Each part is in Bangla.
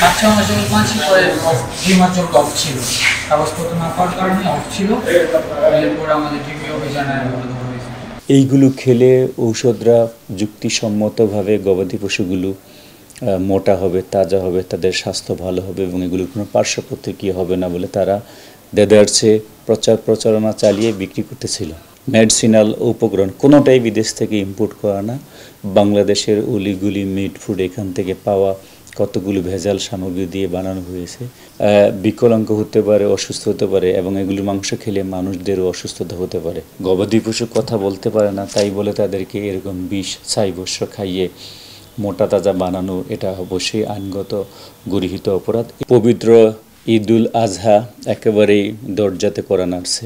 আচ্ছা মাসুল মানসিকরে হিমাচল অফ ছিল, কাগজপত্র না পাওয়ার কারণে অফ ছিল। এরপর আমাদের টিভি অভিযানে হয়েছে। এইগুলো খেলে ঔষধরা যুক্তিসম্মতভাবে গবাদি পশুগুলো মোটা হবে, তাজা হবে, তাদের স্বাস্থ্য ভালো হবে এবং এগুলোর কোনো পার্শ্ব প্রতিক্রিয়া হবে না বলে তারা দেদারসে প্রচারণা চালিয়ে বিক্রি করতেছিল। মেডিসিনাল উপকরণ কোনোটাই বিদেশ থেকে ইম্পোর্ট করা না, বাংলাদেশের অলিগুলি মিট ফুড এখান থেকে পাওয়া কতগুলো ভেজাল সামগ্রী দিয়ে বানানো হয়েছে। বিকলাঙ্গ হতে পারে, অসুস্থ হতে পারে এবং এগুলো মাংস খেলে মানুষদেরও অসুস্থতা হতে পারে। গবাদি পশু কথা বলতে পারে না, তাই বলে তাদেরকে এরকম বিষ ছাইভস্য খাইয়ে মোটা তাজা বানানো এটা অবশ্যই আইনগত গৃহীত অপরাধ। পবিত্র ঈদুল আজহা একেবারেই দরজাতে করা নাড়ছে।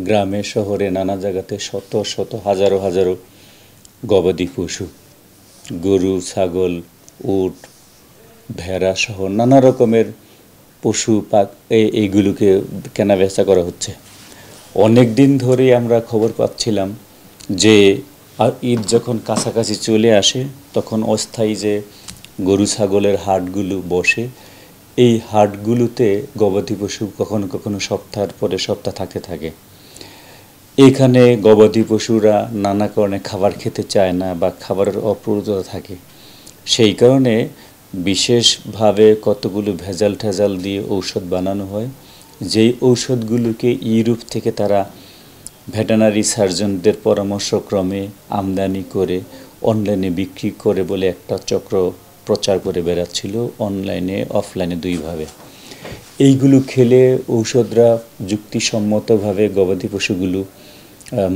গ্রামে শহরে নানা জায়গাতে শত শত হাজারো হাজারো গবাদি পশু, গরু, ছাগল, উট, ভেড়া সহ নানা রকমের পশু পাক এইগুলোকে কেনাবেচা করা হচ্ছে। অনেক দিন ধরেই আমরা খবর পাচ্ছিলাম যে ঈদ যখন কাছাকাছি চলে আসে তখন অস্থায়ী যে গরু ছাগলের হাটগুলো বসে, এই হাটগুলোতে গবাদি পশু কখনো কখনো সপ্তাহের পরে সপ্তাহ থাকে। এখানে গবাদি পশুরা নানা কারণে খাবার খেতে চায় না বা খাবারের অপ্রতুলতা থাকে, সেই কারণে বিশেষভাবে কতগুলো ভেজাল ঠেজাল দিয়ে ঔষধ বানানো হয়, যেই ঔষধগুলোকে ইউরোপ থেকে তারা ভেটেরিনারি সার্জনদের পরামর্শক্রমে আমদানি করে অনলাইনে বিক্রি করে বলে একটা চক্র প্রচার করে বেড়াচ্ছিল, অনলাইনে অফলাইনে দুইভাবে। এইগুলো খেলে ঔষধরা যুক্তিসম্মতভাবে গবাদি পশুগুলো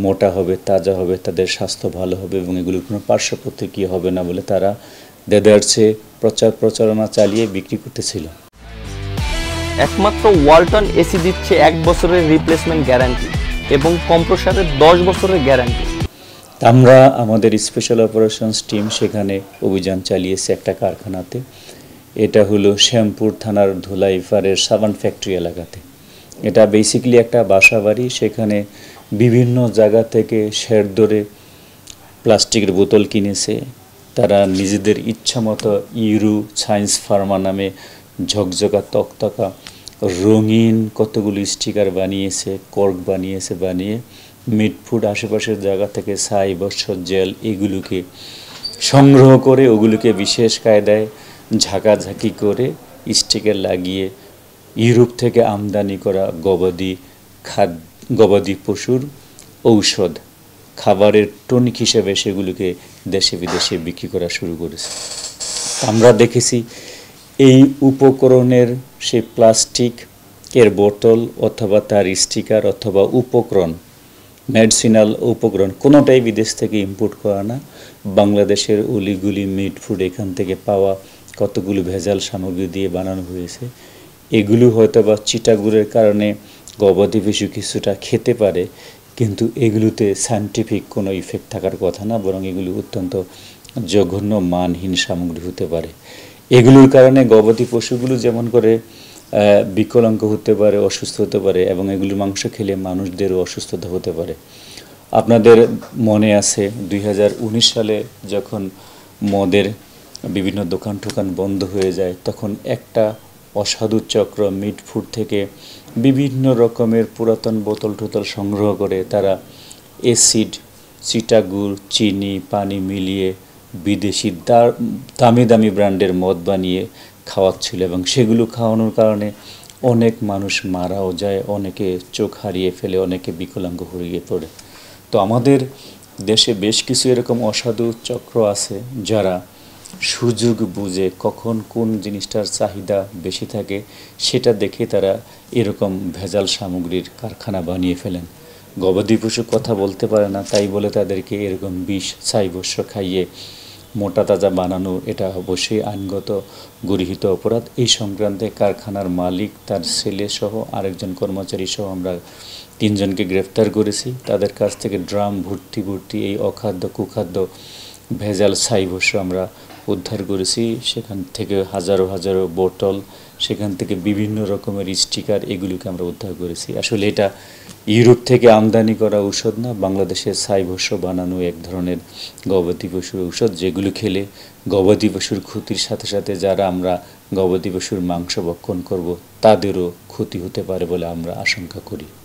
মোটা হবে, তাজা হবে, তাদের স্বাস্থ্য ভালো হবে এবং এগুলোর কোনো পার্শ্ব প্রতিক্রিয়া হবে না বলে তারা দেদারসে প্রচারণা চালিয়ে বিক্রি করতেছিল। একমাত্র ওয়ালটন এসি দিচ্ছে 1 বছরের রিপ্লেসমেন্ট গ্যারান্টি এবং কম্প্রেসারের 10 বছরের গ্যারান্টি। আমরা আমাদের স্পেশাল অপারেশনস টিম সেখানে অভিযান চালিয়েছে একটা কারখানাতে। এটা হলো শ্যামপুর থানার ধুলাইপাড়ের সাবান ফ্যাক্টরি এলাকাতে। এটা বেসিক্যালি একটা বাসা বাড়ি, সেখানে বিভিন্ন জায়গা থেকে শেড ধরে প্লাস্টিকের বোতল কিনেছে। তারা নিজেদের ইচ্ছামতো ইউরো সায়েন্স ফার্মা নামে ঝকঝকা তকতকা রঙিন কতগুলো স্টিকার বানিয়েছে, কর্ক বানিয়ে মিট ফুড আশেপাশের জায়গা থেকে ছাই, বর্ষর জেল এগুলোকে সংগ্রহ করে ওগুলোকে বিশেষ কায়দায় ঝাঁকাঝাঁকি করে স্টিকার লাগিয়ে ইউরোপ থেকে আমদানি করা গবাদি পশুর ঔষধ খাবারের টনিক হিসেবে সেগুলোকে দেশে বিদেশে বিক্রি করা শুরু করেছে। আমরা দেখেছি এই উপকরণের সেই প্লাস্টিকের বোতল অথবা তার স্টিকার অথবা উপকরণ, মেডিসিনাল উপকরণ কোনোটাই বিদেশ থেকে ইম্পোর্ট করা না, বাংলাদেশের অলিগুলি মিট ফুড এখান থেকে পাওয়া কতগুলো ভেজাল সামগ্রী দিয়ে বানানো হয়েছে। এগুলো হয়তো বা চিটাগুড়ের কারণে গবাদি পশু কিছুটা খেতে পারে, কিন্তু এগুলোতে সায়েন্টিফিক কোনো ইফেক্ট থাকার কথা না, বরং এগুলো অত্যন্ত জঘন্য মানহীন সামগ্রী হতে পারে। এগুলোর কারণে গবাদি পশুগুলো যেমন করে বিকলাঙ্গ হতে পারে, অসুস্থ হতে পারে এবং এগুলোর মাংস খেলে মানুষদেরও অসুস্থতা হতে পারে। আপনাদের মনে আছে 2019 সালে যখন মদের বিভিন্ন দোকান টোকান বন্ধ হয়ে যায়, তখন একটা অসাধু চক্র মিট ফুড থেকে বিভিন্ন রকমের পুরাতন বোতল টোতল সংগ্রহ করে তারা অ্যাসিড, চিটাগুড়, চিনি, পানি মিলিয়ে বিদেশি দামি ব্র্যান্ডের মদ বানিয়ে খাওয়াচ্ছিল এবং সেগুলো খাওয়ানোর কারণে অনেক মানুষ মারাও যায়, অনেকে চোখ হারিয়ে ফেলে, অনেকে বিকলাঙ্গ হয়ে পড়ে। তো আমাদের দেশে বেশ কিছু এরকম অসাধু চক্র আছে যারা সুযোগ বুঝে কখন কোন জিনিসটার চাহিদা বেশি থাকে সেটা দেখে তারা এরকম ভেজাল সামগ্রীর কারখানা বানিয়ে ফেলেন। গবাদি পশু কথা বলতে পারে না, তাই বলে তাদেরকে এরকম বিষ ছাইভস্য খাইয়ে মোটা তাজা বানানো এটা অবশ্যই আইনগত গৃহীত অপরাধ। এই সংক্রান্তে কারখানার মালিক, তার ছেলে সহ আরেকজন কর্মচারী সহ আমরা 3 জনকে গ্রেফতার করেছি। তাদের কাছ থেকে ড্রাম ভর্তি এই অখাদ্য কুখাদ্য ভেজাল ছাইভস্য আমরা উদ্ধার করেছি। সেখান থেকে হাজারো হাজারো বোতল, সেখান থেকে বিভিন্ন রকমের স্টিকার এগুলোকে আমরা উদ্ধার করেছি। আসলে এটা ইউরোপ থেকে আমদানি করা ঔষধ না, বাংলাদেশের ছাইভস্য বানানো এক ধরনের গবাদি পশুর ঔষধ, যেগুলো খেলে গবাদি পশুর ক্ষতির সাথে সাথে যারা আমরা গবাদি পশুর মাংস ভক্ষণ করব তাদেরও ক্ষতি হতে পারে বলে আমরা আশঙ্কা করি।